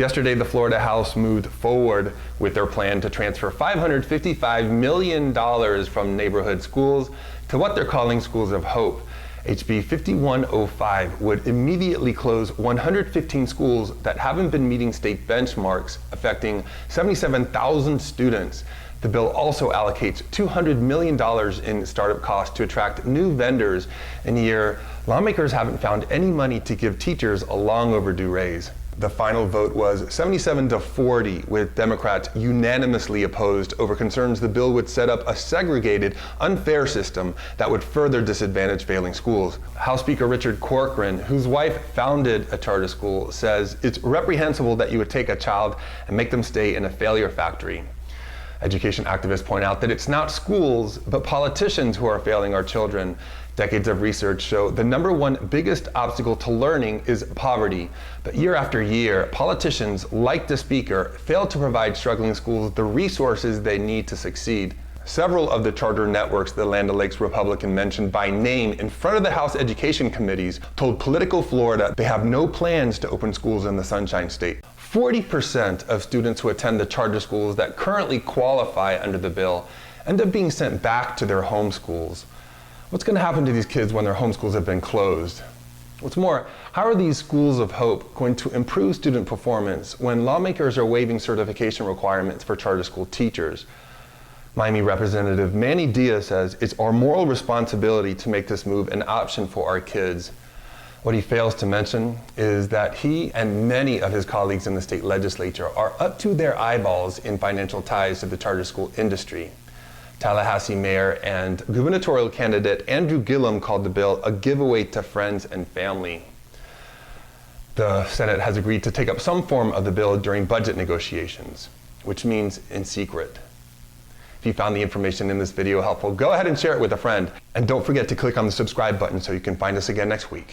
Yesterday, the Florida House moved forward with their plan to transfer $555 million from neighborhood schools to what they're calling schools of hope. HB 5105 would immediately close 115 schools that haven't been meeting state benchmarks, affecting 77,000 students. The bill also allocates $200 million in startup costs to attract new vendors in a year lawmakers haven't found any money to give teachers a long overdue raise. The final vote was 77-40, with Democrats unanimously opposed over concerns the bill would set up a segregated, unfair system that would further disadvantage failing schools. House Speaker Richard Corcoran, whose wife founded a charter school, says it's reprehensible that you would take a child and make them stay in a failure factory. Education activists point out that it's not schools, but politicians who are failing our children. Decades of research show the #1 biggest obstacle to learning is poverty. But year after year, politicians like the Speaker fail to provide struggling schools the resources they need to succeed. Several of the charter networks the Land O'Lakes Republican mentioned by name in front of the House Education Committees told Politico Florida they have no plans to open schools in the Sunshine State. 40% of students who attend the charter schools that currently qualify under the bill end up being sent back to their home schools. What's going to happen to these kids when their home schools have been closed? What's more, how are these schools of hope going to improve student performance when lawmakers are waiving certification requirements for charter school teachers? Miami Representative Manny Diaz says it's our moral responsibility to make this move an option for our kids. What he fails to mention is that he and many of his colleagues in the state legislature are up to their eyeballs in financial ties to the charter school industry. Tallahassee Mayor and gubernatorial candidate Andrew Gillum called the bill a giveaway to friends and family. The Senate has agreed to take up some form of the bill during budget negotiations, which means in secret. If you found the information in this video helpful, go ahead and share it with a friend. And don't forget to click on the subscribe button so you can find us again next week.